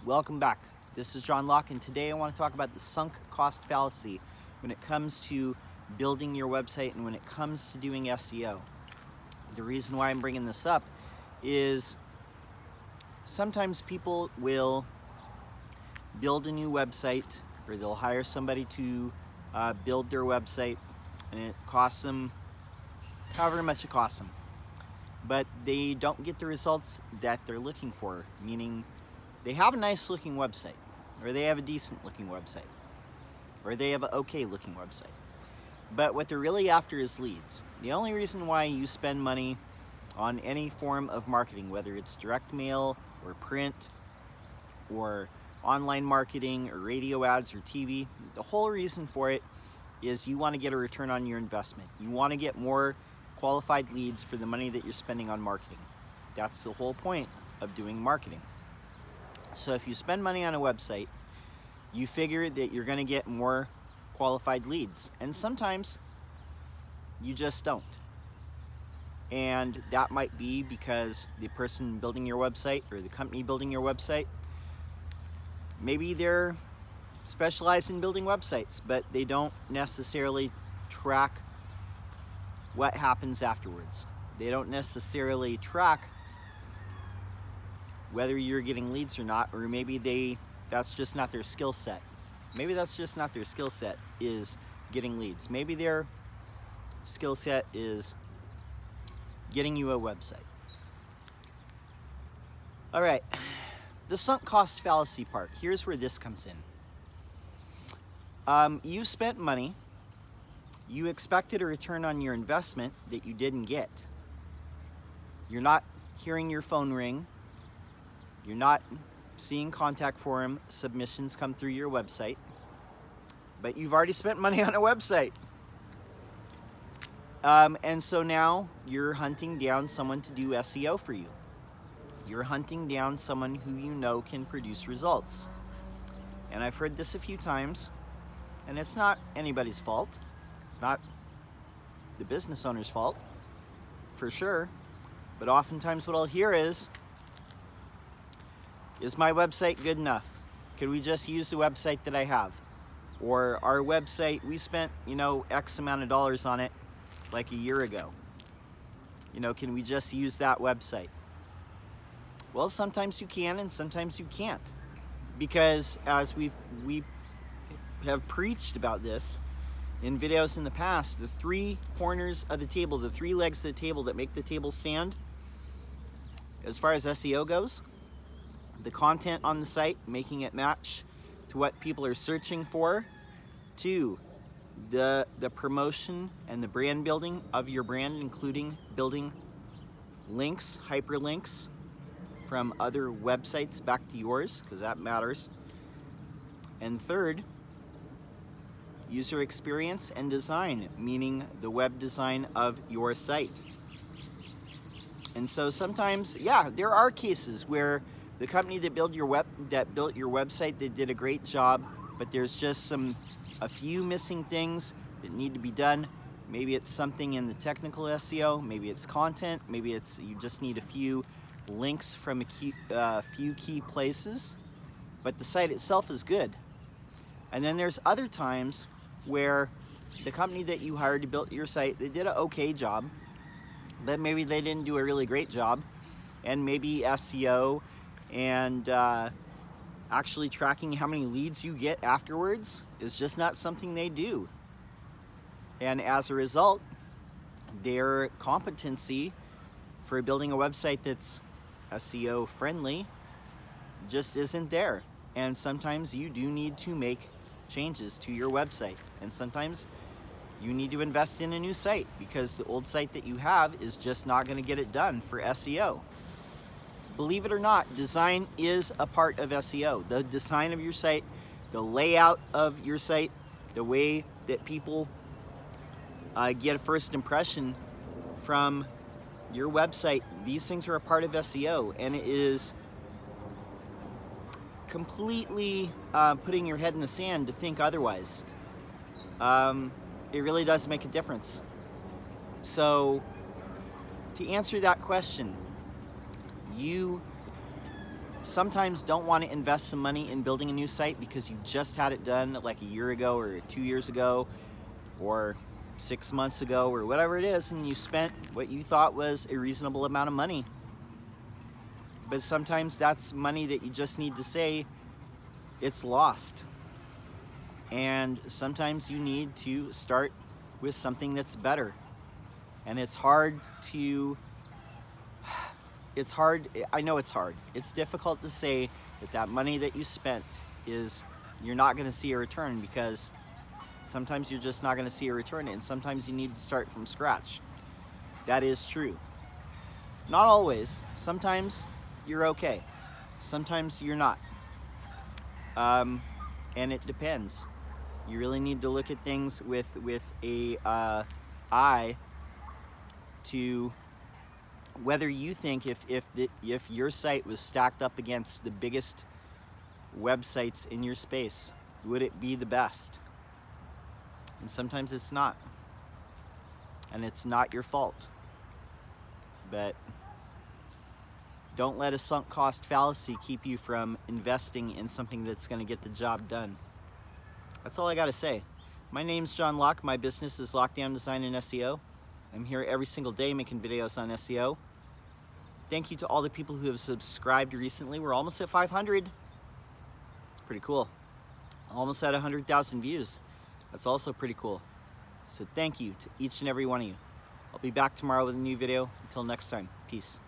Welcome back. This is John Locke, and today I want to talk about the sunk cost fallacy when it comes to building your website and when it comes to doing SEO. The reason why I'm bringing this up is sometimes people will build a new website, or they'll hire somebody to build their website, and it costs them however much it costs them, but they don't get the results that they're looking for, meaning they have a nice looking website, or they have a decent looking website, or they have an okay looking website, but what they're really after is leads. The only reason why you spend money on any form of marketing, whether it's direct mail or print or online marketing or radio ads or TV, the whole reason for it is you want to get a return on your investment. You want to get more qualified leads for the money that you're spending on marketing. That's the whole point of doing marketing. So if you spend money on a website, you figure that you're going to get more qualified leads, and sometimes you just don't. And that might be because the person building your website or the company building your website, maybe they're specialized in building websites, but they don't necessarily track what happens afterwards. They don't necessarily track whether you're getting leads or not, or maybe that's just not their skill set. Maybe that's just not their skill set, is getting leads. Maybe their skill set is getting you a website. All right, the sunk cost fallacy part. Here's where this comes in. You spent money. You expected a return on your investment that you didn't get. You're not hearing your phone ring. You're not seeing contact form submissions come through your website, but you've already spent money on a website. And so now you're hunting down someone to do SEO for you. You're hunting down someone who you know can produce results. And I've heard this a few times, and it's not anybody's fault. It's not the business owner's fault, for sure. But oftentimes what I'll hear is my website good enough? Could we just use the website that I have? Or our website, we spent, X amount of dollars on it like a year ago. Can we just use that website? Well, sometimes you can and sometimes you can't. Because as we have preached about this in videos in the past, the three corners of the table, the three legs of the table that make the table stand, as far as SEO goes, the content on the site, making it match to what people are searching for. 2, the promotion and the brand building of your brand, including building links, hyperlinks from other websites back to yours, because that matters. And 3rd, user experience and design, meaning the web design of your site. And so sometimes, there are cases where the company that built your website, they did a great job, but there's just a few missing things that need to be done. Maybe it's something in the technical SEO, maybe it's content, maybe it's you just need a few links from a few key places, but the site itself is good. And then there's other times where the company that you hired to build your site, they did an okay job, but maybe they didn't do a really great job, and maybe SEO and actually tracking how many leads you get afterwards is just not something they do. And as a result, their competency for building a website that's SEO friendly just isn't there. And sometimes you do need to make changes to your website, and sometimes you need to invest in a new site because the old site that you have is just not going to get it done for SEO. Believe it or not, design is a part of SEO. The design of your site, the layout of your site, the way that people get a first impression from your website, these things are a part of SEO, and it is completely putting your head in the sand to think otherwise. It really does make a difference. So to answer that question, you sometimes don't want to invest some money in building a new site because you just had it done like a year ago or 2 years ago or 6 months ago or whatever it is, and you spent what you thought was a reasonable amount of money. But sometimes that's money that you just need to say it's lost. And sometimes you need to start with something that's better. And it's hard, I know it's hard. It's difficult to say that money that you spent you're not gonna see a return, because sometimes you're just not gonna see a return, and sometimes you need to start from scratch. That is true. Not always. Sometimes you're okay. Sometimes you're not. And it depends. You really need to look at things with a eye to whether you think if your site was stacked up against the biggest websites in your space, would it be the best? And sometimes it's not. And it's not your fault. But don't let a sunk cost fallacy keep you from investing in something that's going to get the job done. That's all I got to say. My name's John Locke. My business is Lockdown Design and SEO. I'm here every single day making videos on SEO. Thank you to all the people who have subscribed recently. We're almost at 500. It's pretty cool. Almost at 100,000 views. That's also pretty cool. So thank you to each and every one of you. I'll be back tomorrow with a new video. Until next time, peace.